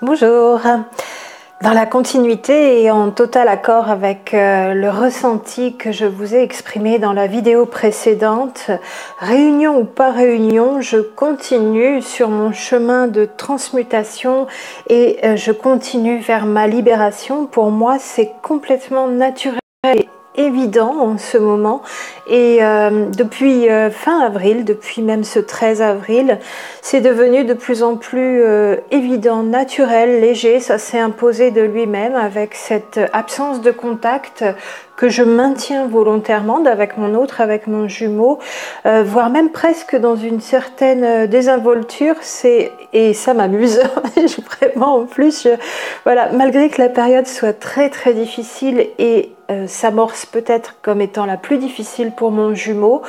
Bonjour. Dans la continuité et en total accord avec le ressenti que je vous ai exprimé dans la vidéo précédente, réunion ou pas réunion, je continue sur mon chemin de transmutation et je continue vers ma libération. Pour moi, c'est complètement naturel et évident en ce moment et depuis fin avril, depuis même ce 13 avril, c'est devenu de plus en plus évident, naturel, léger, ça s'est imposé de lui-même avec cette absence de contact que je maintiens volontairement avec mon autre, avec mon jumeau, voire même presque dans une certaine désinvolture, et ça m'amuse, vraiment en plus, voilà, malgré que la période soit très très difficile et s'amorce peut-être comme étant la plus difficile pour mon jumeau,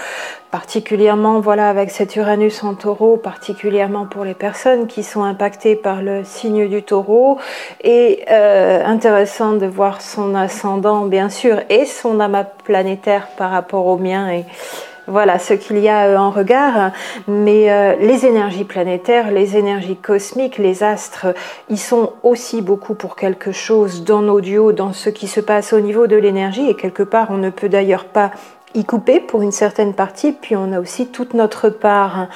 particulièrement voilà avec cet Uranus en taureau, particulièrement pour les personnes qui sont impactées par le signe du taureau, et intéressant de voir son ascendant bien sûr et son amas planétaire par rapport au mien, et voilà ce qu'il y a en regard, mais les énergies planétaires, les énergies cosmiques, les astres, ils sont aussi beaucoup pour quelque chose dans nos duos, dans ce qui se passe au niveau de l'énergie, et quelque part on ne peut d'ailleurs pas y couper pour une certaine partie. Puis on a aussi toute notre part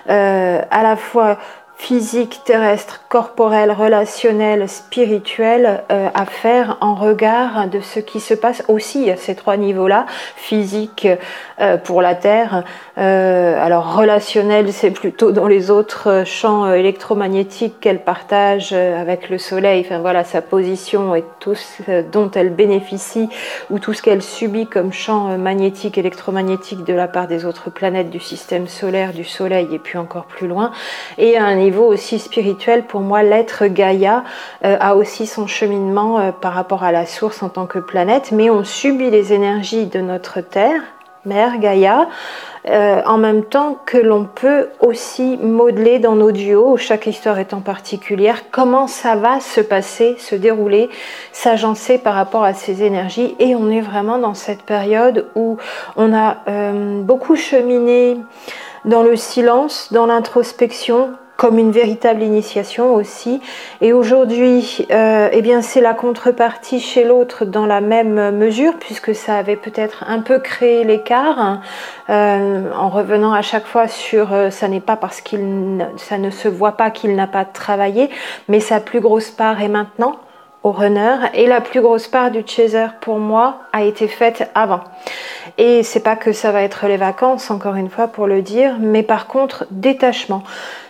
à la fois physique, terrestre, corporelle, relationnelle, spirituelle à faire en regard de ce qui se passe aussi à ces trois niveaux-là, physique pour la Terre, alors relationnel c'est plutôt dans les autres champs électromagnétiques qu'elle partage avec le Soleil, enfin voilà sa position et tout ce dont elle bénéficie ou tout ce qu'elle subit comme champ magnétique, électromagnétique de la part des autres planètes du système solaire, du Soleil et puis encore plus loin. Et à un niveau aussi spirituel, pour moi, l'être Gaïa a aussi son cheminement par rapport à la source en tant que planète, mais on subit les énergies de notre Terre, Mère Gaïa, en même temps que l'on peut aussi modeler dans nos duos, chaque histoire étant particulière, comment ça va se passer, se dérouler, s'agencer par rapport à ces énergies. Et on est vraiment dans cette période où on a beaucoup cheminé dans le silence, dans l'introspection, comme une véritable initiation aussi. Et aujourd'hui, eh bien, c'est la contrepartie chez l'autre dans la même mesure, puisque ça avait peut-être un peu créé l'écart, en revenant à chaque fois sur ça n'est pas parce ça ne se voit pas qu'il n'a pas travaillé, mais sa plus grosse part est maintenant au runner, et la plus grosse part du chaser pour moi a été faite avant. Et c'est pas que ça va être les vacances, encore une fois pour le dire, mais par contre détachement.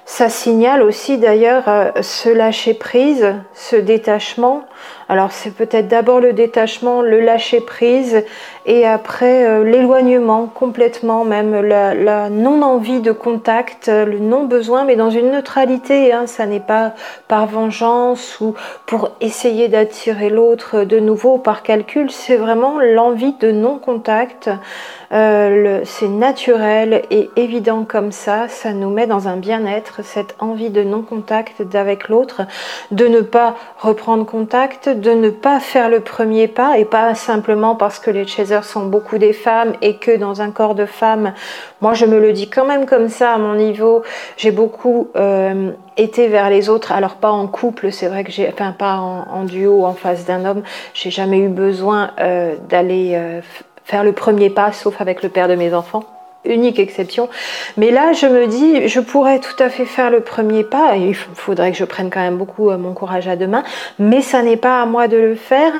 Ça signale aussi d'ailleurs ce lâcher prise, ce détachement. Alors c'est peut-être d'abord le détachement, le lâcher prise, et après l'éloignement complètement, même la non-envie de contact, le non-besoin, mais dans une neutralité, hein, ça n'est pas par vengeance ou pour essayer d'attirer l'autre de nouveau par calcul, c'est vraiment l'envie de non-contact. C'est naturel et évident comme ça nous met dans un bien-être, cette envie de non-contact avec l'autre, de ne pas reprendre contact, de ne pas faire le premier pas, et pas simplement parce que les chasers sont beaucoup des femmes et que dans un corps de femme, moi je me le dis quand même comme ça à mon niveau, j'ai beaucoup été vers les autres, alors pas en couple, c'est vrai que pas en duo en face d'un homme, j'ai jamais eu besoin d'aller faire le premier pas, sauf avec le père de mes enfants, unique exception. Mais là, je me dis, je pourrais tout à fait faire le premier pas, et il faudrait que je prenne quand même beaucoup mon courage à deux mains, mais ça n'est pas à moi de le faire,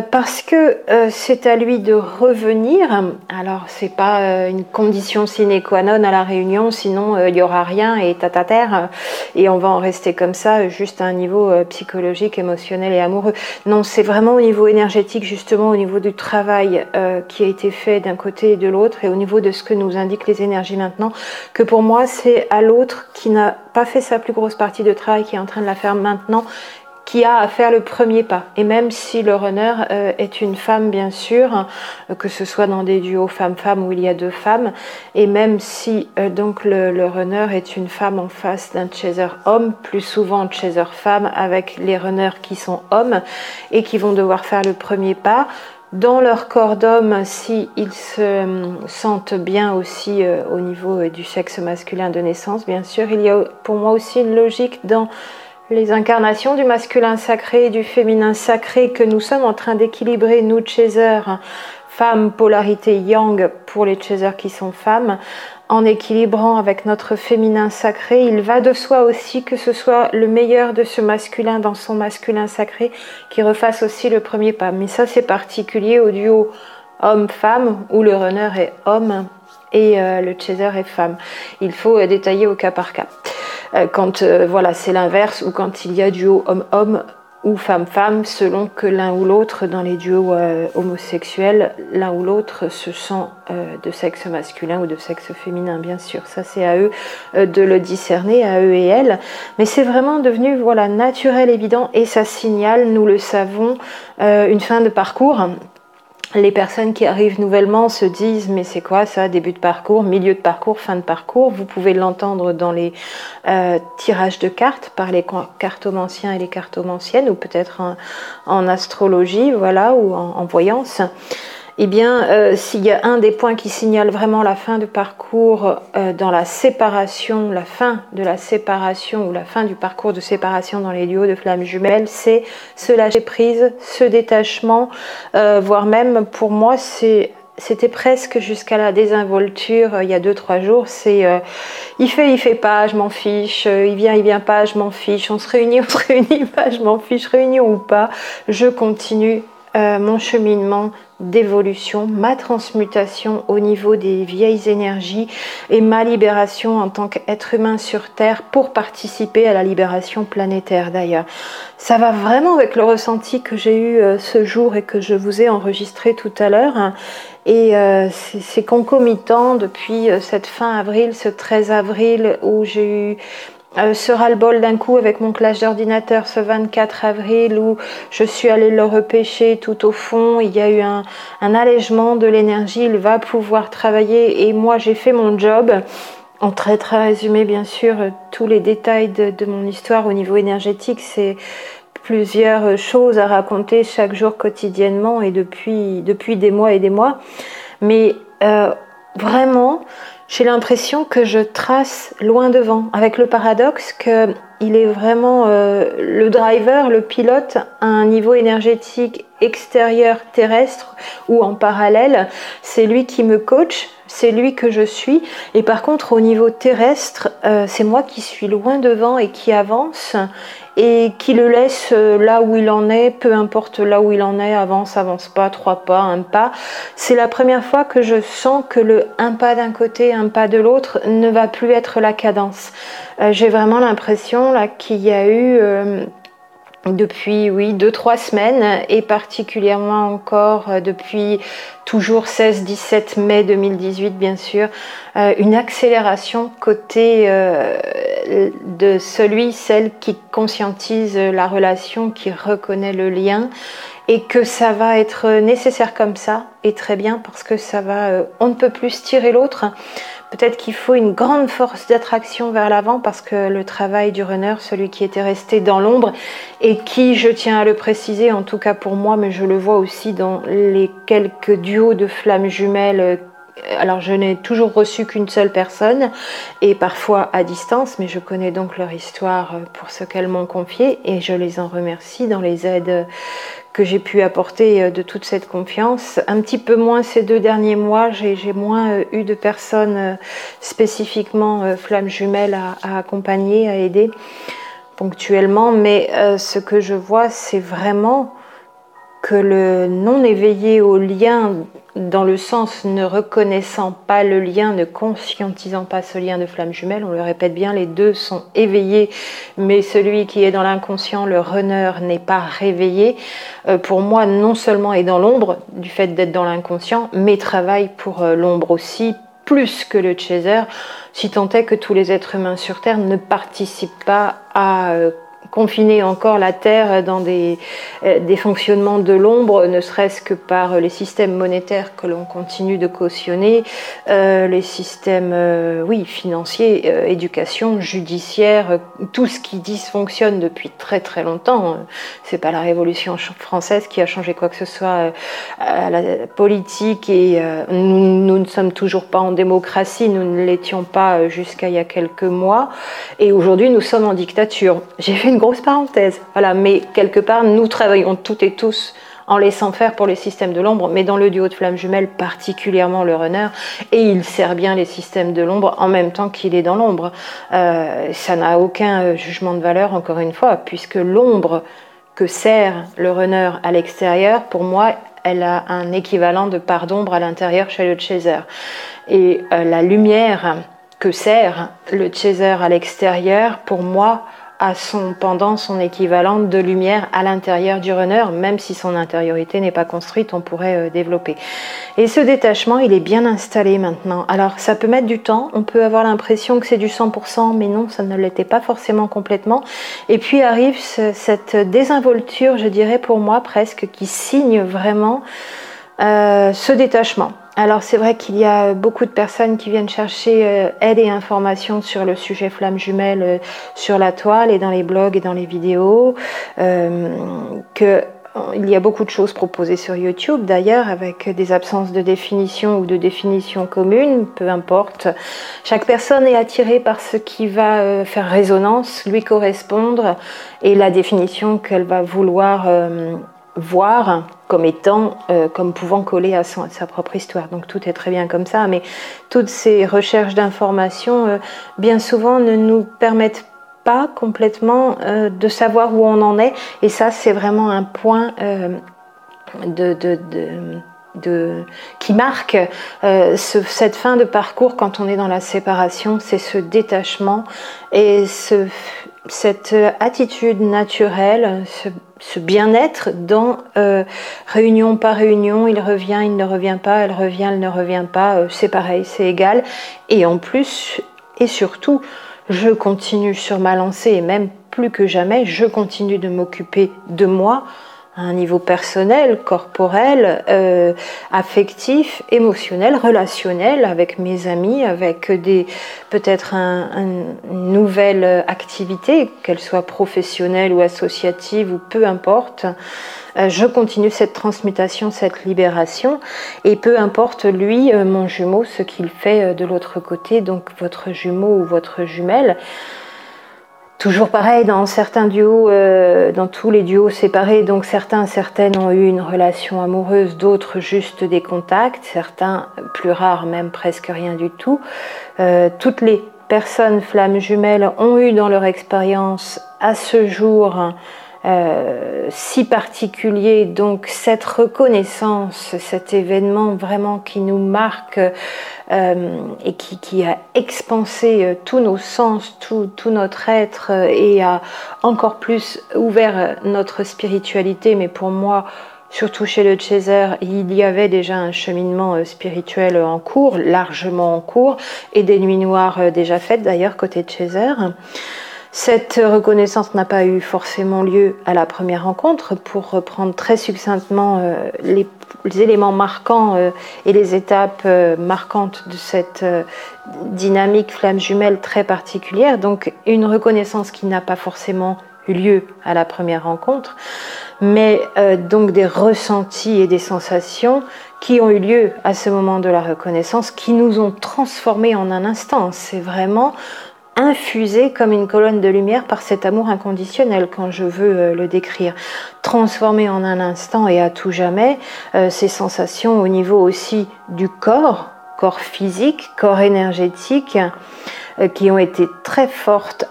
parce que c'est à lui de revenir. Alors, c'est pas une condition sine qua non à la réunion, sinon il n'y aura rien et tatater, et on va en rester comme ça, juste à un niveau psychologique, émotionnel et amoureux. Non, c'est vraiment au niveau énergétique, justement, au niveau du travail qui a été fait d'un côté et de l'autre, et au niveau de ce que nous indiquent les énergies maintenant, que pour moi c'est à l'autre qui n'a pas fait sa plus grosse partie de travail, qui est en train de la faire maintenant, qui a à faire le premier pas. Et même si le runner est une femme bien sûr, que ce soit dans des duos femmes-femmes où il y a deux femmes, et même si donc le runner est une femme en face d'un chaser homme, plus souvent chaser femme, avec les runners qui sont hommes et qui vont devoir faire le premier pas, dans leur corps d'homme, s'ils se sentent bien aussi au niveau du sexe masculin de naissance, bien sûr. Il y a pour moi aussi une logique dans les incarnations du masculin sacré et du féminin sacré que nous sommes en train d'équilibrer, nous chasers, femmes, polarité yang pour les chasers qui sont femmes, en équilibrant avec notre féminin sacré, il va de soi aussi que ce soit le meilleur de ce masculin dans son masculin sacré qui refasse aussi le premier pas. Mais ça, c'est particulier au duo homme-femme où le runner est homme et le chaser est femme. Il faut détailler au cas par cas. Quand voilà, c'est l'inverse ou quand il y a duo homme-homme ou femme-femme, selon que l'un ou l'autre, dans les duos homosexuels, l'un ou l'autre se sent de sexe masculin ou de sexe féminin, bien sûr. Ça, c'est à eux de le discerner, à eux et elles. Mais c'est vraiment devenu voilà, naturel, évident, et ça signale, nous le savons, une fin de parcours. Les personnes qui arrivent nouvellement se disent mais c'est quoi ça, début de parcours, milieu de parcours, fin de parcours. Vous pouvez l'entendre dans les tirages de cartes par les cartomanciens et les cartomanciennes ou peut-être en astrologie, voilà, ou en voyance. Eh bien, s'il y a un des points qui signale vraiment la fin de parcours dans la séparation, la fin de la séparation ou la fin du parcours de séparation dans les duos de flammes jumelles, c'est ce lâcher prise, ce détachement, voire même pour moi, c'était presque jusqu'à la désinvolture il y a 2-3 jours, c'est il fait pas, je m'en fiche, il vient pas, je m'en fiche, on se réunit pas, je m'en fiche, réunion ou pas, je continue mon cheminement d'évolution, ma transmutation au niveau des vieilles énergies et ma libération en tant qu'être humain sur Terre pour participer à la libération planétaire d'ailleurs. Ça va vraiment avec le ressenti que j'ai eu ce jour et que je vous ai enregistré tout à l'heure. Et c'est concomitant depuis cette fin avril, ce 13 avril où j'ai eu ce ras-le-bol d'un coup avec mon clash d'ordinateur ce 24 avril où je suis allée le repêcher tout au fond, il y a eu un allègement de l'énergie, il va pouvoir travailler et moi j'ai fait mon job. En très résumé bien sûr, tous les détails de mon histoire au niveau énergétique, c'est plusieurs choses à raconter chaque jour quotidiennement et depuis des mois et des mois. Mais vraiment, j'ai l'impression que je trace loin devant, avec le paradoxe qu'il est vraiment le driver, le pilote à un niveau énergétique extérieur terrestre ou en parallèle, c'est lui qui me coach, c'est lui que je suis, et par contre au niveau terrestre, c'est moi qui suis loin devant et qui avance et qui le laisse là où il en est, peu importe là où il en est, avance pas, 3 pas, 1 pas. C'est la première fois que je sens que le 1 pas d'un côté, 1 pas de l'autre ne va plus être la cadence. J'ai vraiment l'impression là qu'il y a eu depuis 2-3 semaines et particulièrement encore depuis toujours 16-17 mai 2018 bien sûr, une accélération côté de celle qui conscientise la relation, qui reconnaît le lien et que ça va être nécessaire comme ça et très bien parce que ça va, on ne peut plus tirer l'autre. Peut-être qu'il faut une grande force d'attraction vers l'avant parce que le travail du runner, celui qui était resté dans l'ombre et qui, je tiens à le préciser, en tout cas pour moi, mais je le vois aussi dans les quelques duos de flammes jumelles. Alors je n'ai toujours reçu qu'une seule personne et parfois à distance, mais je connais donc leur histoire pour ce qu'elles m'ont confié et je les en remercie dans les aides que j'ai pu apporter de toute cette confiance. Un petit peu moins ces 2 derniers mois, j'ai moins eu de personnes spécifiquement flammes jumelles à accompagner, à aider ponctuellement, mais ce que je vois, c'est vraiment que le non éveillé au lien, dans le sens ne reconnaissant pas le lien, ne conscientisant pas ce lien de flamme jumelle, on le répète bien, les deux sont éveillés, mais celui qui est dans l'inconscient, le runner, n'est pas réveillé. Pour moi, non seulement est dans l'ombre, du fait d'être dans l'inconscient, mais travaille pour l'ombre aussi, plus que le chaser, si tant est que tous les êtres humains sur Terre ne participent pas à confiner encore la Terre dans des fonctionnements de l'ombre, ne serait-ce que par les systèmes monétaires que l'on continue de cautionner, les systèmes financiers, éducation, judiciaire, tout ce qui dysfonctionne depuis très très longtemps. C'est pas la Révolution française qui a changé quoi que ce soit à la politique et nous ne sommes toujours pas en démocratie, nous ne l'étions pas jusqu'à il y a quelques mois et aujourd'hui nous sommes en dictature. J'ai fait une grosse parenthèse. Voilà, mais quelque part, nous travaillons toutes et tous en laissant faire pour les systèmes de l'ombre, mais dans le duo de flammes jumelles, particulièrement le runner, et il sert bien les systèmes de l'ombre en même temps qu'il est dans l'ombre. Ça n'a aucun jugement de valeur, encore une fois, puisque l'ombre que sert le runner à l'extérieur, pour moi, elle a un équivalent de part d'ombre à l'intérieur chez le chaser. Et la lumière que sert le chaser à l'extérieur, pour moi, a son pendant, son équivalent de lumière à l'intérieur du runner, même si son intériorité n'est pas construite, on pourrait développer. Et ce détachement, il est bien installé maintenant. Alors, ça peut mettre du temps, on peut avoir l'impression que c'est du 100%, mais non, ça ne l'était pas forcément complètement. Et puis arrive cette désinvolture, je dirais pour moi presque, qui signe vraiment ce détachement. Alors c'est vrai qu'il y a beaucoup de personnes qui viennent chercher aide et informations sur le sujet flammes jumelles sur la toile et dans les blogs et dans les vidéos, il y a beaucoup de choses proposées sur YouTube d'ailleurs avec des absences de définition ou de définition commune, peu importe. Chaque personne est attirée par ce qui va faire résonance, lui correspondre et la définition qu'elle va vouloir voir comme étant, comme pouvant coller à sa propre histoire. Donc tout est très bien comme ça, mais toutes ces recherches d'informations, bien souvent, ne nous permettent pas complètement de savoir où on en est. Et ça, c'est vraiment un point qui marque cette fin de parcours quand on est dans la séparation, c'est ce détachement et cette attitude naturelle, ce bien-être dans réunion par réunion, il revient, il ne revient pas, elle revient, elle ne revient pas, c'est pareil, c'est égal. Et en plus, et surtout, je continue sur ma lancée et même plus que jamais, je continue de m'occuper de moi à un niveau personnel, corporel, affectif, émotionnel, relationnel avec mes amis, avec peut-être une nouvelle activité, qu'elle soit professionnelle ou associative ou peu importe. Je continue cette transmutation, cette libération et peu importe lui, mon jumeau, ce qu'il fait de l'autre côté, donc votre jumeau ou votre jumelle. Toujours pareil, dans certains duos, dans tous les duos séparés, donc certaines ont eu une relation amoureuse, d'autres juste des contacts, certains plus rares, même presque rien du tout. Toutes les personnes flammes jumelles ont eu dans leur expérience à ce jour si particulier, donc cette reconnaissance, cet événement vraiment qui nous marque et qui a expansé tous nos sens, tout notre être et a encore plus ouvert notre spiritualité, mais pour moi surtout chez le chaser, il y avait déjà un cheminement spirituel en cours, largement en cours, et des nuits noires déjà faites d'ailleurs côté chaser. Cette reconnaissance n'a pas eu forcément lieu à la première rencontre. Pour reprendre très succinctement les éléments marquants et les étapes marquantes de cette dynamique flamme jumelle très particulière, donc une reconnaissance qui n'a pas forcément eu lieu à la première rencontre, mais donc des ressentis et des sensations qui ont eu lieu à ce moment de la reconnaissance, qui nous ont transformés en un instant. C'est vraiment infusé comme une colonne de lumière par cet amour inconditionnel, quand je veux le décrire. Transformé en un instant et à tout jamais, ces sensations au niveau aussi du corps physique, corps énergétique, qui ont été très fortes,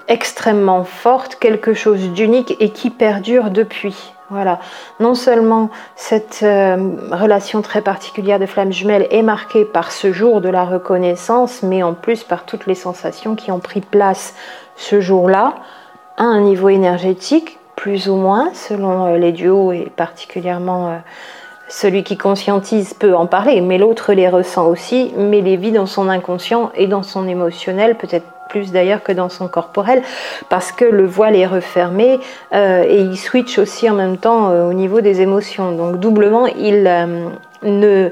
extrêmement fortes, quelque chose d'unique et qui perdure depuis. Voilà, non seulement cette relation très particulière de flamme jumelle est marquée par ce jour de la reconnaissance, mais en plus par toutes les sensations qui ont pris place ce jour-là, à un niveau énergétique, plus ou moins, selon les duos et particulièrement celui qui conscientise peut en parler, mais l'autre les ressent aussi, mais les vit dans son inconscient et dans son émotionnel, peut-être plus d'ailleurs que dans son corporel, parce que le voile est refermé et il switch aussi en même temps au niveau des émotions. Donc doublement, il ne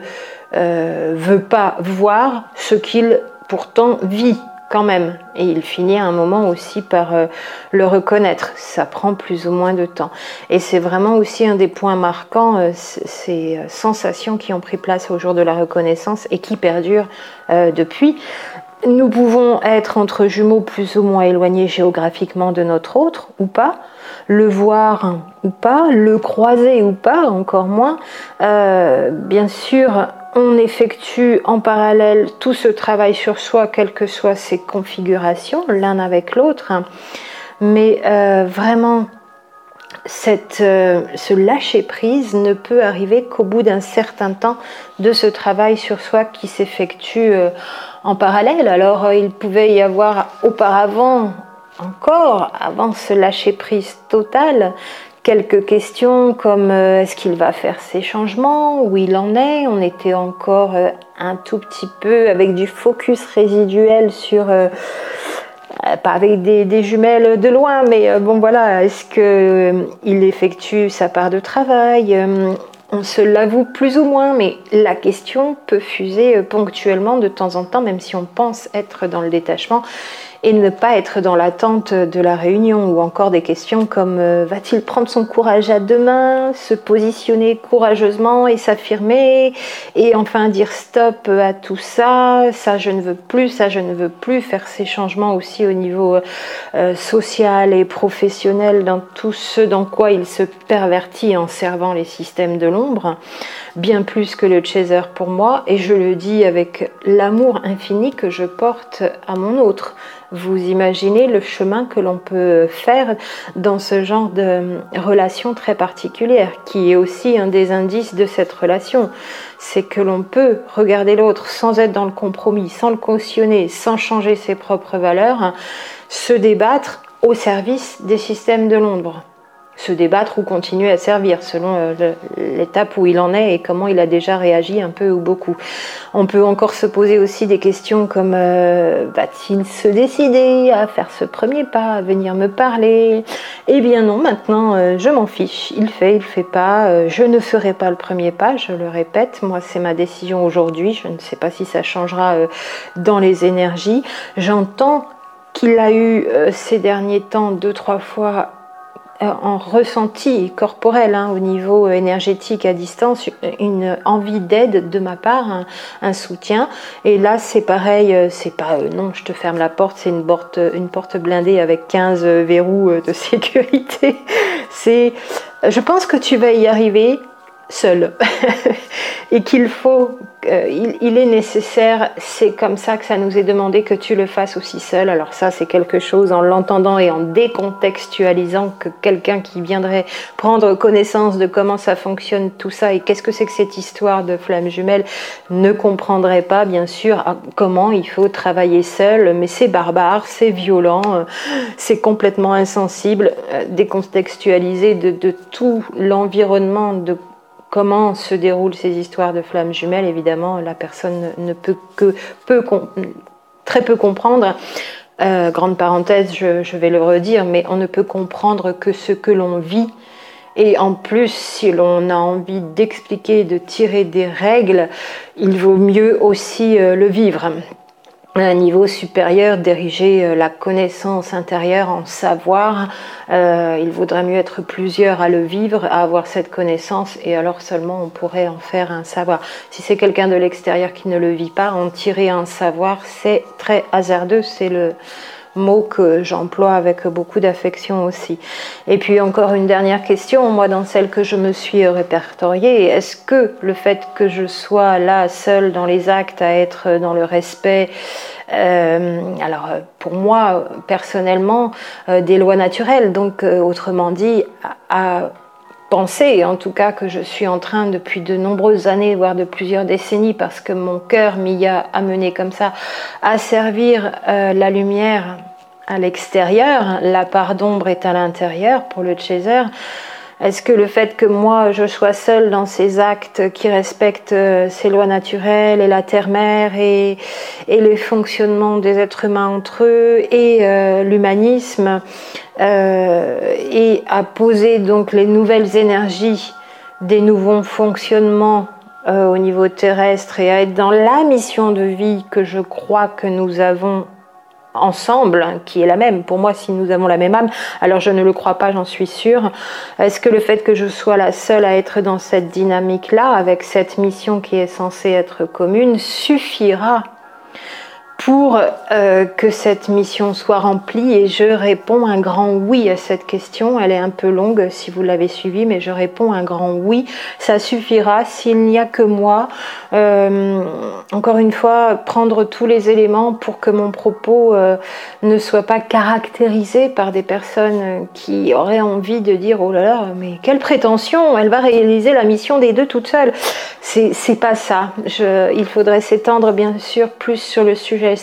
veut pas voir ce qu'il pourtant vit quand même. Et il finit à un moment aussi par le reconnaître. Ça prend plus ou moins de temps. Et c'est vraiment aussi un des points marquants, ces sensations qui ont pris place au jour de la reconnaissance et qui perdurent depuis. Nous pouvons être entre jumeaux plus ou moins éloignés géographiquement de notre autre ou pas, le voir ou pas, le croiser ou pas, encore moins. Bien sûr, on effectue en parallèle tout ce travail sur soi, quelles que soient ses configurations, l'un avec l'autre. Mais vraiment, ce lâcher-prise ne peut arriver qu'au bout d'un certain temps de ce travail sur soi qui s'effectue en parallèle. Alors il pouvait y avoir auparavant, encore avant ce lâcher-prise total, quelques questions comme est-ce qu'il va faire ces changements, où il en est. On était encore un tout petit peu avec du focus résiduel sur... pas avec des jumelles de loin, mais bon voilà, est-ce qu'il effectue sa part de travail? On se l'avoue plus ou moins, mais la question peut fuser ponctuellement de temps en temps, même si on pense être dans le détachement et ne pas être dans l'attente de la réunion, ou encore des questions comme va-t-il prendre son courage à deux mains, se positionner courageusement et s'affirmer, et enfin dire stop à tout ça, ça je ne veux plus, ça je ne veux plus, faire ces changements aussi au niveau social et professionnel dans tout ce dans quoi il se pervertit en servant les systèmes de l'ombre, bien plus que le chaser pour moi, et je le dis avec l'amour infini que je porte à mon autre. Vous imaginez le chemin que l'on peut faire dans ce genre de relation très particulière, qui est aussi un des indices de cette relation. C'est que l'on peut regarder l'autre sans être dans le compromis, sans le cautionner, sans changer ses propres valeurs, se débattre au service des systèmes de l'ombre. Se débattre ou continuer à servir selon l'étape où il en est et comment il a déjà réagi un peu ou beaucoup. On peut encore se poser aussi des questions comme va-t-il se décider à faire ce premier pas, à venir me parler? Eh bien non, maintenant je m'en fiche, il fait pas, je ne ferai pas le premier pas, je le répète, moi c'est ma décision aujourd'hui, je ne sais pas si ça changera dans les énergies. J'entends qu'il a eu ces derniers temps 2-3 fois en ressenti corporel, au niveau énergétique à distance, une envie d'aide de ma part, un soutien. Et là c'est pareil, c'est pas non je te ferme la porte, c'est une porte blindée avec 15 verrous de sécurité. C'est je pense que tu vas y arriver seul et qu'il faut, il est nécessaire, c'est comme ça que ça nous est demandé, que tu le fasses aussi seul. Alors ça c'est quelque chose, en l'entendant et en décontextualisant, que quelqu'un qui viendrait prendre connaissance de comment ça fonctionne tout ça et qu'est-ce que c'est que cette histoire de flamme jumelle ne comprendrait pas bien sûr comment il faut travailler seul. Mais c'est barbare, c'est violent, c'est complètement insensible, décontextualisé de tout l'environnement, de comment se déroulent ces histoires de flammes jumelles. Évidemment, la personne ne peut que très peu comprendre. Grande parenthèse, je vais le redire, mais on ne peut comprendre que ce que l'on vit. Et en plus, si l'on a envie d'expliquer, de tirer des règles, il vaut mieux aussi le vivre. À un niveau supérieur, diriger la connaissance intérieure en savoir, il vaudrait mieux être plusieurs à le vivre, à avoir cette connaissance, et alors seulement on pourrait en faire un savoir. Si c'est quelqu'un de l'extérieur qui ne le vit pas, en tirer un savoir, c'est très hasardeux, c'est le mot que j'emploie avec beaucoup d'affection aussi. Et puis encore une dernière question, moi dans celle que je me suis répertoriée, est-ce que le fait que je sois là seule dans les actes, à être dans le respect, alors pour moi personnellement des lois naturelles, donc autrement dit à penser en tout cas que je suis en train depuis de nombreuses années, voire de plusieurs décennies, parce que mon cœur m'y a amené comme ça, à servir la lumière à l'extérieur, la part d'ombre est à l'intérieur pour le chaser. Est-ce que le fait que moi je sois seule dans ces actes qui respectent ces lois naturelles et la terre-mère et les fonctionnements des êtres humains entre eux et l'humanisme et à poser donc les nouvelles énergies des nouveaux fonctionnements au niveau terrestre et à être dans la mission de vie que je crois que nous avons ensemble, qui est la même. Pour moi, si nous avons la même âme, alors je ne le crois pas, j'en suis sûre. Est-ce que le fait que je sois la seule à être dans cette dynamique-là, avec cette mission qui est censée être commune, suffira pour que cette mission soit remplie et je réponds un grand oui à cette question. Elle est un peu longue si vous l'avez suivie, mais je réponds un grand oui. Ça suffira s'il n'y a que moi. Encore une fois, prendre tous les éléments pour que mon propos ne soit pas caractérisé par des personnes qui auraient envie de dire oh là là, mais quelle prétention, elle va réaliser la mission des deux toute seule. C'est pas ça. Il faudrait s'étendre bien sûr plus sur le sujet.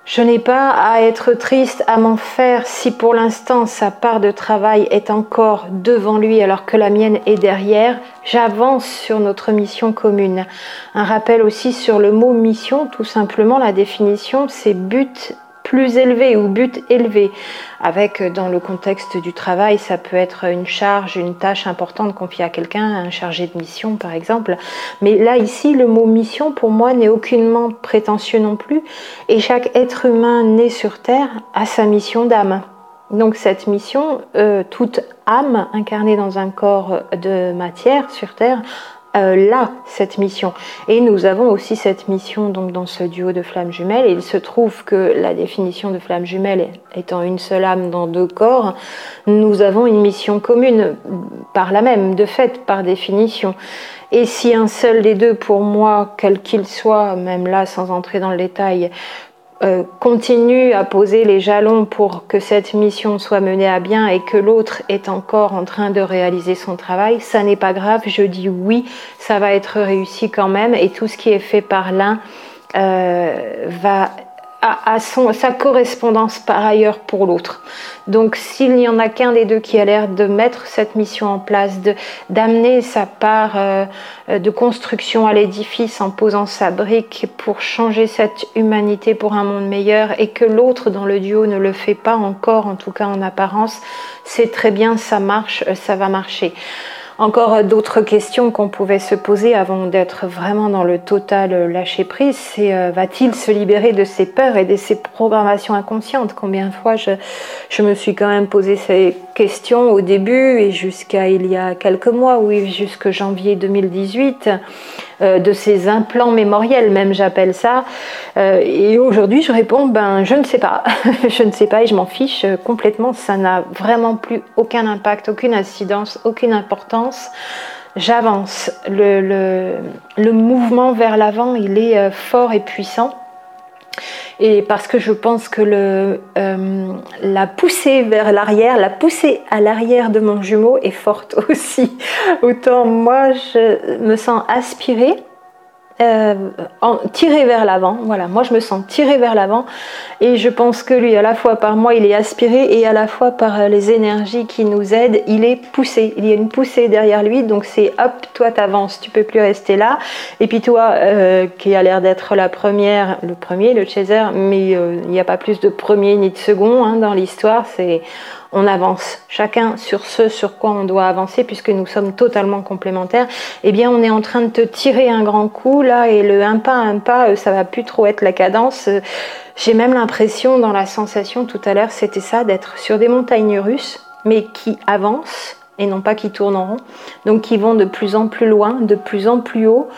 Je n'ai pas à être triste, à m'en faire si pour l'instant sa part de travail est encore devant lui alors que la mienne est derrière. J'avance sur notre mission commune. Un rappel aussi sur le mot mission, tout simplement la définition, c'est but plus élevé ou but élevé. Avec, dans le contexte du travail, ça peut être une charge, une tâche importante confiée à quelqu'un, un chargé de mission par exemple. Mais là, ici, le mot mission, pour moi, n'est aucunement prétentieux non plus. Et chaque être humain né sur Terre a sa mission d'âme. Donc cette mission, toute âme incarnée dans un corps de matière sur Terre, là, cette mission. Et nous avons aussi cette mission donc dans ce duo de flammes jumelles. Et il se trouve que la définition de flammes jumelles étant une seule âme dans deux corps, nous avons une mission commune, par là même, de fait, par définition. Et si un seul des deux, pour moi, quel qu'il soit, même là, sans entrer dans le détail, continue à poser les jalons pour que cette mission soit menée à bien et que l'autre est encore en train de réaliser son travail, ça n'est pas grave, je dis oui, ça va être réussi quand même et tout ce qui est fait par l'un va à sa correspondance par ailleurs pour l'autre. Donc s'il n'y en a qu'un des deux qui a l'air de mettre cette mission en place, d'amener sa part de construction à l'édifice en posant sa brique pour changer cette humanité pour un monde meilleur et que l'autre dans le duo ne le fait pas encore, en tout cas en apparence, c'est très bien, ça marche, ça va marcher. Encore d'autres questions qu'on pouvait se poser avant d'être vraiment dans le total lâcher prise, c'est va-t-il se libérer de ses peurs et de ses programmations inconscientes? Combien de fois je me suis quand même posé ces questions au début et jusqu'à il y a quelques mois, oui, jusqu'à janvier 2018, de ces implants mémoriels même j'appelle ça, et aujourd'hui je réponds je ne sais pas, je ne sais pas et je m'en fiche complètement, ça n'a vraiment plus aucun impact, aucune incidence, aucune importance. J'avance, le mouvement vers l'avant il est fort et puissant. Et parce que je pense que la poussée vers l'arrière, la poussée à l'arrière de mon jumeau est forte aussi. Autant moi, je me sens aspirée, tirée vers l'avant. Voilà, moi je me sens tirée vers l'avant et je pense que lui, à la fois par moi, il est aspiré et à la fois par les énergies qui nous aident, il est poussé. Il y a une poussée derrière lui, donc c'est hop, toi t'avances, tu peux plus rester là. Et puis toi, qui a l'air d'être la première, le premier, le chaser, mais il n'y a pas plus de premier ni de second dans l'histoire, c'est on avance, chacun sur ce sur quoi on doit avancer puisque nous sommes totalement complémentaires. Eh bien on est en train de te tirer un grand coup là et le un pas, ça va plus trop être la cadence. J'ai même l'impression dans la sensation tout à l'heure, c'était ça, d'être sur des montagnes russes mais qui avancent et non pas qui tournent en rond, donc qui vont de plus en plus loin, de plus en plus haut,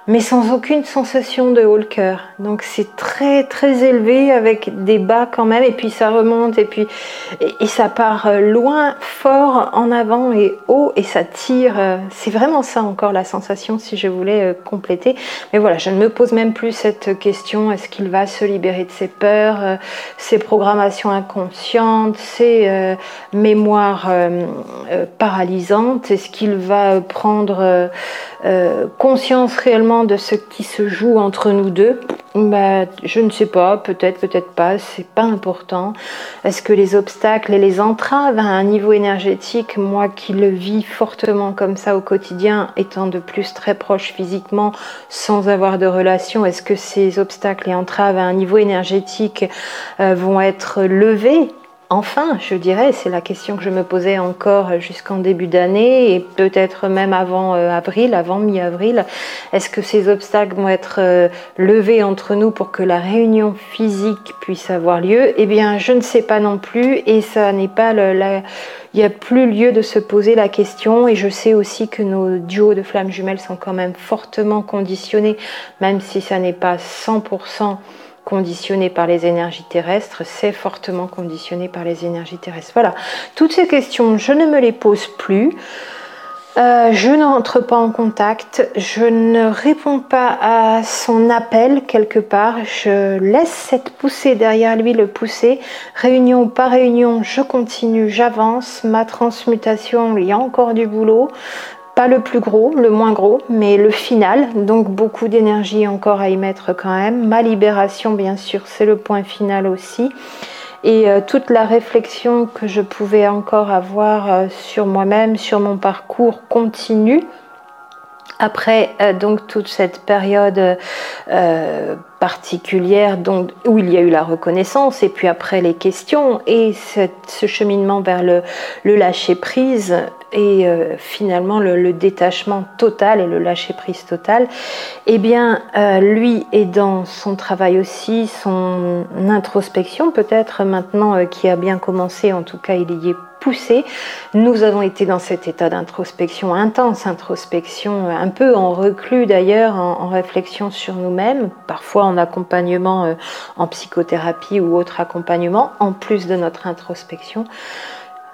mais sans aucune sensation de haut le cœur. Donc c'est très très élevé avec des bas quand même, et puis ça remonte, et ça part loin, fort, en avant et haut, et ça tire. C'est vraiment ça encore la sensation si je voulais compléter. Mais voilà, je ne me pose même plus cette question, est-ce qu'il va se libérer de ses peurs, ses programmations inconscientes, ses mémoires paralysantes, est-ce qu'il va prendre conscience réellement de ce qui se joue entre nous deux? Je ne sais pas, peut-être pas, c'est pas important. Est-ce que les obstacles et les entraves à un niveau énergétique, moi qui le vis fortement comme ça au quotidien, étant de plus très proche physiquement, sans avoir de relation, est-ce que ces obstacles et entraves à un niveau énergétique vont être levés? Enfin, je dirais, c'est la question que je me posais encore jusqu'en début d'année et peut-être même avant avril, avant mi-avril. Est-ce que ces obstacles vont être levés entre nous pour que la réunion physique puisse avoir lieu? Eh bien, je ne sais pas non plus et ça n'est pas il n'y a plus lieu de se poser la question et je sais aussi que nos duos de flammes jumelles sont quand même fortement conditionnés, même si ça n'est pas 100% conditionné par les énergies terrestres, c'est fortement conditionné par les énergies terrestres. Voilà, toutes ces questions, je ne me les pose plus. Je ne rentre pas en contact, je ne réponds pas à son appel quelque part, je laisse cette poussée derrière lui le pousser, réunion ou pas réunion, je continue, j'avance, ma transmutation, il y a encore du boulot, pas le plus gros, le moins gros, mais le final, donc beaucoup d'énergie encore à y mettre quand même, ma libération bien sûr c'est le point final aussi. Et toute la réflexion que je pouvais encore avoir sur moi-même, sur mon parcours continue. Après donc toute cette période particulière donc, où il y a eu la reconnaissance et puis après les questions et ce cheminement vers le lâcher-prise et finalement le détachement total et le lâcher-prise total, eh bien lui est dans son travail aussi, son introspection peut-être maintenant qui a bien commencé, en tout cas il y est poussé. Nous avons été dans cet état d'introspection, intense introspection, un peu en reclus d'ailleurs, en réflexion sur nous-mêmes, parfois en accompagnement en psychothérapie ou autre accompagnement, en plus de notre introspection.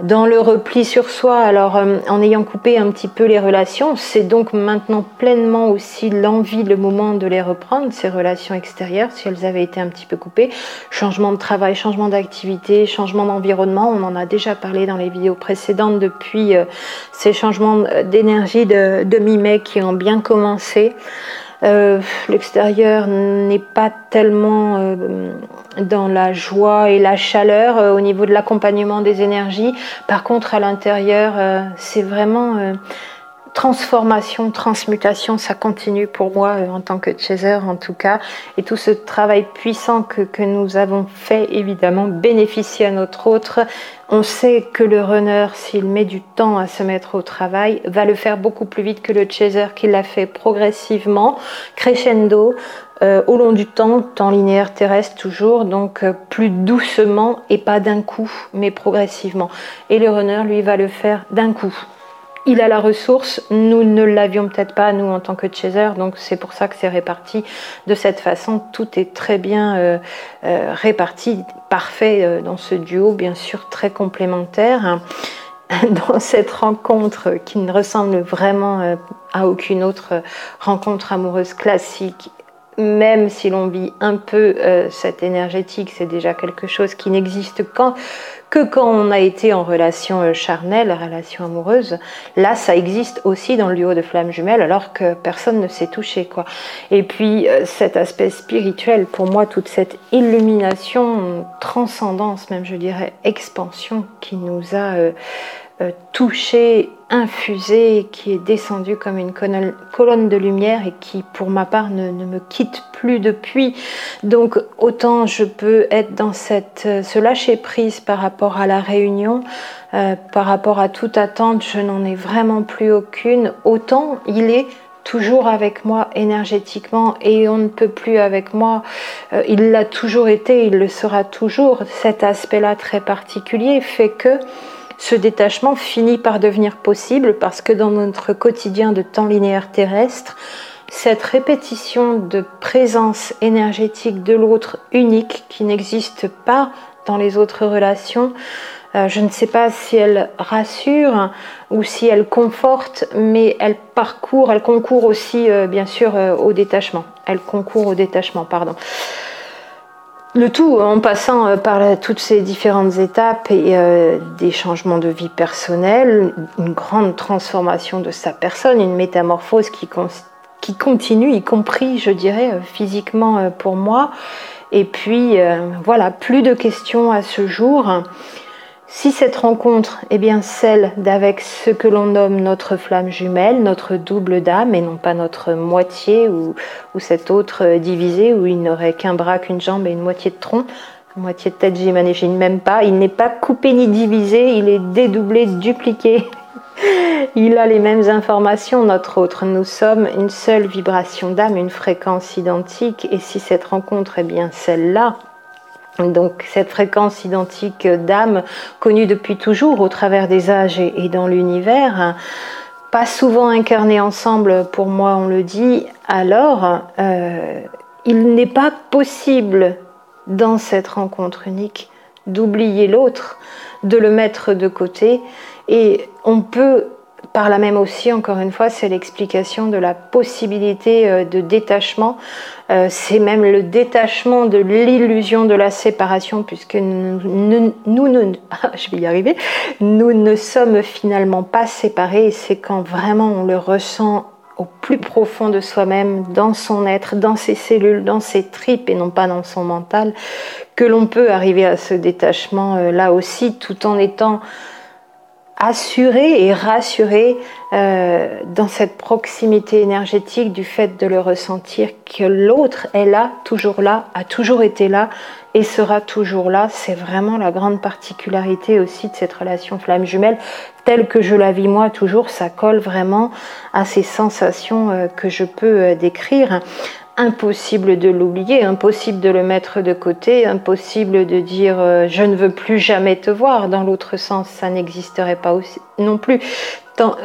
Dans le repli sur soi, alors en ayant coupé un petit peu les relations, c'est donc maintenant pleinement aussi l'envie, le moment de les reprendre, ces relations extérieures, si elles avaient été un petit peu coupées. Changement de travail, changement d'activité, changement d'environnement, on en a déjà parlé dans les vidéos précédentes depuis ces changements d'énergie de mi-mai qui ont bien commencé. L'extérieur n'est pas tellement dans la joie et la chaleur au niveau de l'accompagnement des énergies. Par contre, à l'intérieur, c'est vraiment transformation, transmutation, ça continue pour moi en tant que chaser en tout cas. Et tout ce travail puissant que nous avons fait, évidemment, bénéficie à notre autre. On sait que le runner, s'il met du temps à se mettre au travail, va le faire beaucoup plus vite que le chaser qui l'a fait progressivement, crescendo, au long du temps linéaire terrestre toujours, donc plus doucement et pas d'un coup, mais progressivement. Et le runner, lui, va le faire d'un coup. Il a la ressource, nous ne l'avions peut-être pas, nous, en tant que chaser, donc c'est pour ça que c'est réparti de cette façon. Tout est très bien réparti, parfait dans ce duo, bien sûr, très complémentaire. Dans cette rencontre qui ne ressemble vraiment à aucune autre rencontre amoureuse classique, même si l'on vit un peu cette énergétique, c'est déjà quelque chose qui n'existe que quand on a été en relation charnelle, relation amoureuse. Là, ça existe aussi dans le duo de flammes jumelles, alors que personne ne s'est touché, quoi. Et puis, cet aspect spirituel, pour moi, toute cette illumination, transcendance, même je dirais, expansion, qui nous a touché, infusé, qui est descendu comme une colonne de lumière et qui, pour ma part, ne me quitte plus depuis. Donc, autant je peux être dans ce lâcher-prise par rapport à la réunion, par rapport à toute attente, je n'en ai vraiment plus aucune. Autant il est toujours avec moi énergétiquement et on ne peut plus avec moi. Il l'a toujours été, il le sera toujours. Cet aspect-là très particulier fait que ce détachement finit par devenir possible parce que dans notre quotidien de temps linéaire terrestre, cette répétition de présence énergétique de l'autre unique qui n'existe pas dans les autres relations, je ne sais pas si elle rassure ou si elle conforte, mais elle concourt aussi bien sûr au détachement. Elle concourt au détachement, pardon. Le tout en passant par toutes ces différentes étapes et des changements de vie personnelle, une grande transformation de sa personne, une métamorphose qui continue, y compris, je dirais, physiquement pour moi. Et puis, voilà, plus de questions à ce jour. Si cette rencontre est bien celle d'avec ce que l'on nomme notre flamme jumelle, notre double d'âme, et non pas notre moitié ou cette autre divisée où il n'aurait qu'un bras, qu'une jambe et une moitié de tronc, une moitié de tête, j'imagine même pas. Il n'est pas coupé ni divisé, il est dédoublé, dupliqué. Il a les mêmes informations, notre autre. Nous sommes une seule vibration d'âme, une fréquence identique, et si cette rencontre est bien celle-là, donc cette fréquence identique d'âme connue depuis toujours au travers des âges et dans l'univers, pas souvent incarnés ensemble, pour moi on le dit, alors il n'est pas possible dans cette rencontre unique d'oublier l'autre, de le mettre de côté, et on peut par là même aussi, encore une fois, c'est l'explication de la possibilité de détachement. C'est même le détachement de l'illusion de la séparation, puisque je vais y arriver, nous ne sommes finalement pas séparés, et c'est quand vraiment on le ressent au plus profond de soi-même, dans son être, dans ses cellules, dans ses tripes et non pas dans son mental, que l'on peut arriver à ce détachement là aussi, tout en étant assuré et rassuré dans cette proximité énergétique du fait de le ressentir, que l'autre est là, a toujours été là et sera toujours là. C'est vraiment la grande particularité aussi de cette relation flamme jumelle, telle que je la vis moi toujours. Ça colle vraiment à ces sensations que je peux décrire. Impossible de l'oublier, impossible de le mettre de côté, impossible de dire je ne veux plus jamais te voir. Dans l'autre sens, ça n'existerait pas aussi, non plus.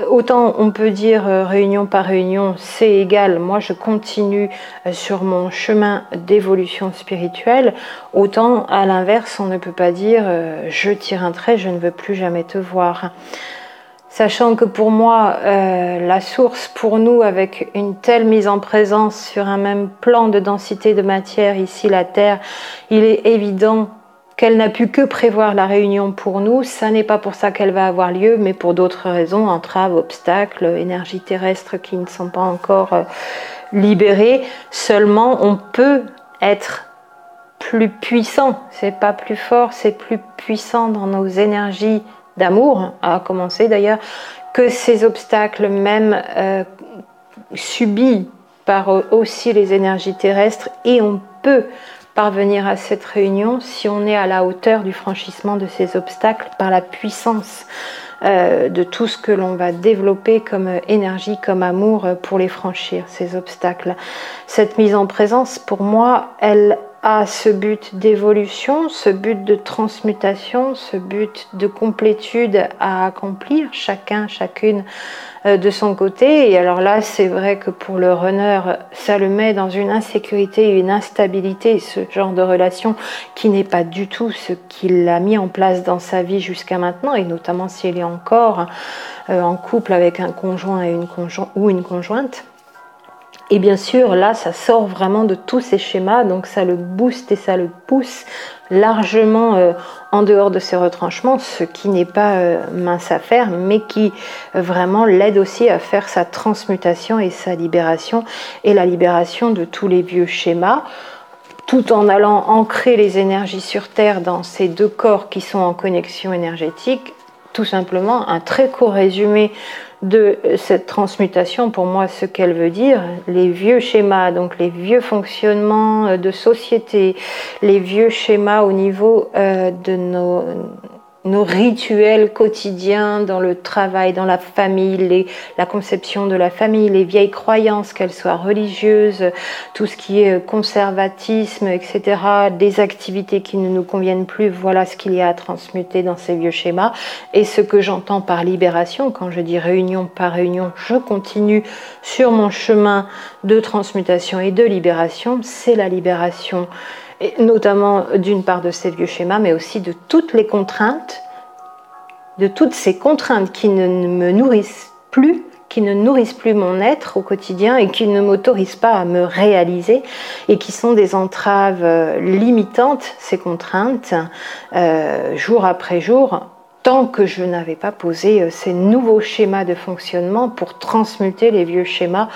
Autant on peut dire réunion par réunion, c'est égal, moi je continue sur mon chemin d'évolution spirituelle, autant à l'inverse, on ne peut pas dire je tire un trait, je ne veux plus jamais te voir. Sachant que pour moi, la source, pour nous, avec une telle mise en présence sur un même plan de densité de matière, ici la Terre, il est évident qu'elle n'a pu que prévoir la réunion pour nous. Ça n'est pas pour ça qu'elle va avoir lieu, mais pour d'autres raisons, entraves, obstacles, énergies terrestres qui ne sont pas encore libérées. Seulement, on peut être plus puissant. C'est pas plus fort, c'est plus puissant dans nos énergies d'amour, à commencer d'ailleurs, que ces obstacles même subis par aussi les énergies terrestres, et on peut parvenir à cette réunion si on est à la hauteur du franchissement de ces obstacles par la puissance de tout ce que l'on va développer comme énergie, comme amour pour les franchir, ces obstacles. Cette mise en présence, pour moi, elle a ce but d'évolution, ce but de transmutation, ce but de complétude à accomplir, chacun, chacune de son côté. Et alors là, c'est vrai que pour le runner, ça le met dans une insécurité, une instabilité, ce genre de relation qui n'est pas du tout ce qu'il a mis en place dans sa vie jusqu'à maintenant, et notamment s'il est encore en couple avec un conjoint et une conjointe. Et bien sûr, là, ça sort vraiment de tous ces schémas, donc ça le booste et ça le pousse largement en dehors de ses retranchements, ce qui n'est pas mince à faire, mais qui vraiment l'aide aussi à faire sa transmutation et sa libération, et la libération de tous les vieux schémas, tout en allant ancrer les énergies sur Terre dans ces deux corps qui sont en connexion énergétique. Tout simplement, un très court résumé de cette transmutation, pour moi, ce qu'elle veut dire, les vieux schémas, donc les vieux fonctionnements de société, les vieux schémas au niveau de nos rituels quotidiens dans le travail, dans la famille, la conception de la famille, les vieilles croyances, qu'elles soient religieuses, tout ce qui est conservatisme, etc., des activités qui ne nous conviennent plus, voilà ce qu'il y a à transmuter dans ces vieux schémas. Et ce que j'entends par libération, quand je dis réunion par réunion, je continue sur mon chemin de transmutation et de libération, c'est la libération, et notamment d'une part de ces vieux schémas, mais aussi de toutes les contraintes, de toutes ces contraintes qui ne me nourrissent plus, qui ne nourrissent plus mon être au quotidien et qui ne m'autorisent pas à me réaliser, et qui sont des entraves limitantes, ces contraintes, jour après jour, tant que je n'avais pas posé ces nouveaux schémas de fonctionnement pour transmuter les vieux schémas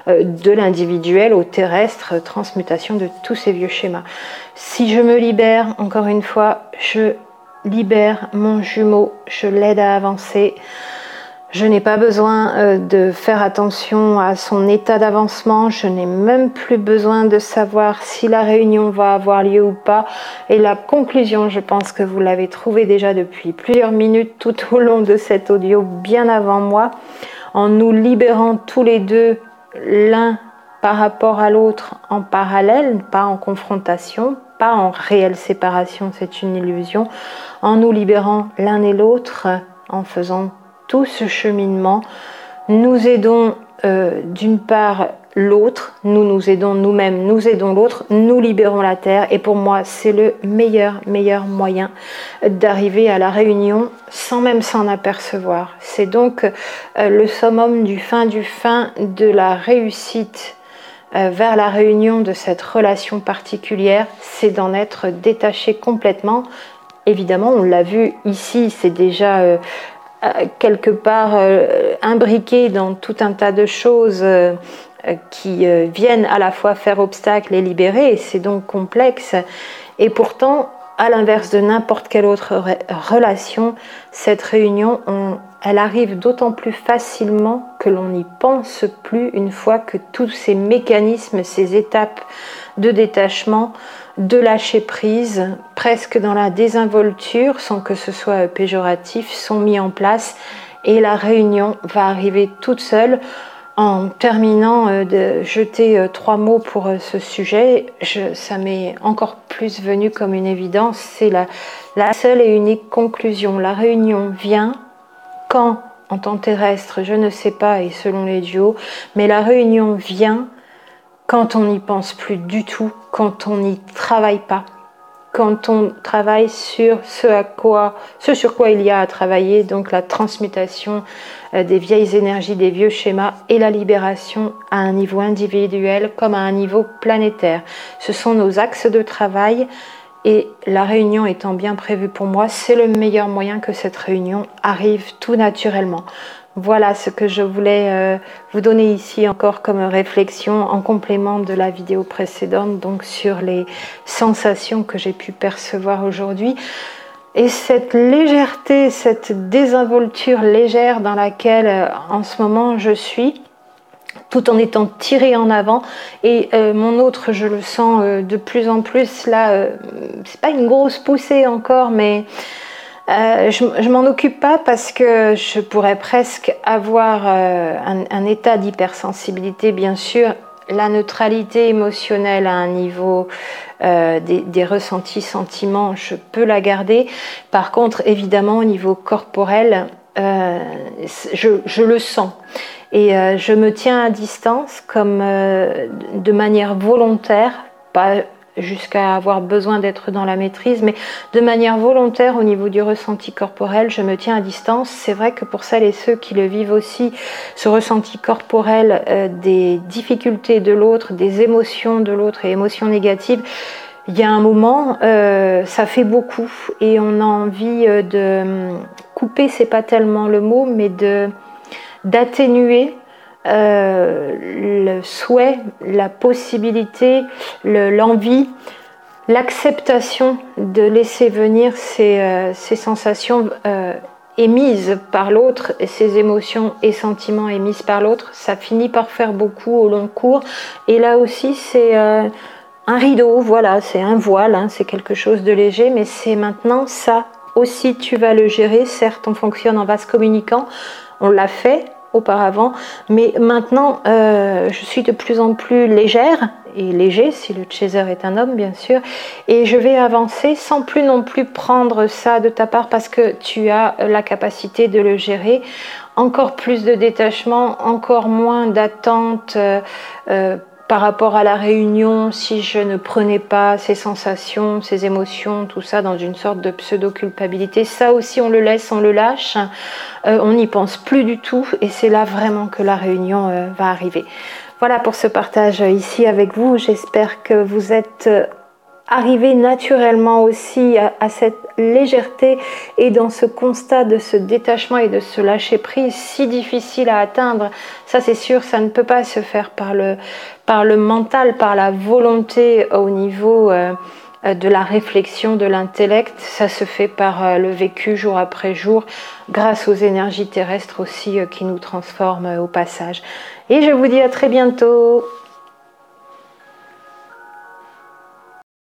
de l'individuel au terrestre, transmutation de tous ces vieux schémas. Si je me libère, encore une fois, je libère mon jumeau, je l'aide à avancer. Je n'ai pas besoin de faire attention à son état d'avancement, je n'ai même plus besoin de savoir si la réunion va avoir lieu ou pas. Et la conclusion, je pense que vous l'avez trouvée déjà depuis plusieurs minutes tout au long de cet audio, bien avant moi, en nous libérant tous les deux, l'un par rapport à l'autre en parallèle, pas en confrontation, pas en réelle séparation, c'est une illusion, en nous libérant l'un et l'autre, en faisant tout ce cheminement, nous aidons d'une part l'autre, nous nous aidons nous-mêmes, nous aidons l'autre, nous libérons la terre. Et pour moi, c'est le meilleur moyen d'arriver à la réunion sans même s'en apercevoir. C'est donc le summum du fin de la réussite vers la réunion de cette relation particulière, c'est d'en être détaché complètement. Évidemment, on l'a vu ici, c'est déjà quelque part imbriqué dans tout un tas de choses qui viennent à la fois faire obstacle et libérer, et c'est donc complexe. Et pourtant, à l'inverse de n'importe quelle autre relation, cette réunion, elle arrive d'autant plus facilement que l'on n'y pense plus une fois que tous ces mécanismes, ces étapes de détachement, de lâcher prise, presque dans la désinvolture, sans que ce soit péjoratif, sont mis en place, et la réunion va arriver toute seule. En terminant de jeter 3 mots pour ce sujet, ça m'est encore plus venu comme une évidence, c'est la seule et unique conclusion. La réunion vient quand, en temps terrestre, je ne sais pas, et selon les duos, mais la réunion vient quand on n'y pense plus du tout, quand on n'y travaille pas, quand on travaille sur ce sur quoi il y a à travailler, donc la transmutation des vieilles énergies, des vieux schémas, et la libération à un niveau individuel comme à un niveau planétaire. Ce sont nos axes de travail, et la réunion étant bien prévue pour moi, c'est le meilleur moyen que cette réunion arrive tout naturellement. Voilà ce que je voulais vous donner ici encore comme réflexion en complément de la vidéo précédente, donc sur les sensations que j'ai pu percevoir aujourd'hui. Et cette légèreté, cette désinvolture légère dans laquelle en ce moment je suis, tout en étant tirée en avant, et mon autre, je le sens de plus en plus là, c'est pas une grosse poussée encore, mais je m'en occupe pas parce que je pourrais presque avoir un état d'hypersensibilité, bien sûr. La neutralité émotionnelle à un niveau des ressentis, sentiments, je peux la garder. Par contre, évidemment, au niveau corporel, je le sens. Et je me tiens à distance comme de manière volontaire, pas jusqu'à avoir besoin d'être dans la maîtrise, mais de manière volontaire au niveau du ressenti corporel, je me tiens à distance. C'est vrai que pour celles et ceux qui le vivent aussi, ce ressenti corporel des difficultés de l'autre, des émotions de l'autre et émotions négatives, il y a un moment, ça fait beaucoup et on a envie de couper, c'est pas tellement le mot, mais d'atténuer le souhait, la possibilité, l'envie, l'acceptation de laisser venir ces sensations émises par l'autre et ces émotions et sentiments émises par l'autre. Ça finit par faire beaucoup au long cours, et là aussi c'est un rideau, voilà, c'est un voile, hein, c'est quelque chose de léger, mais c'est maintenant ça aussi, tu vas le gérer. Certes, on fonctionne en vase communicant, on l'a fait auparavant, mais maintenant je suis de plus en plus légère, et léger si le chaser est un homme bien sûr, et je vais avancer sans plus non plus prendre ça de ta part parce que tu as la capacité de le gérer. Encore plus de détachement, encore moins d'attente par rapport à la réunion, si je ne prenais pas ces sensations, ces émotions, tout ça dans une sorte de pseudo-culpabilité. Ça aussi, on le laisse, on le lâche, on n'y pense plus du tout, et c'est là vraiment que la réunion va arriver. Voilà pour ce partage ici avec vous. J'espère que vous êtes arriver naturellement aussi à cette légèreté et dans ce constat de ce détachement et de ce lâcher prise si difficile à atteindre. Ça c'est sûr, ça ne peut pas se faire par le mental, par la volonté au niveau de la réflexion, de l'intellect. Ça se fait par le vécu jour après jour, grâce aux énergies terrestres aussi qui nous transforment au passage. Et je vous dis à très bientôt.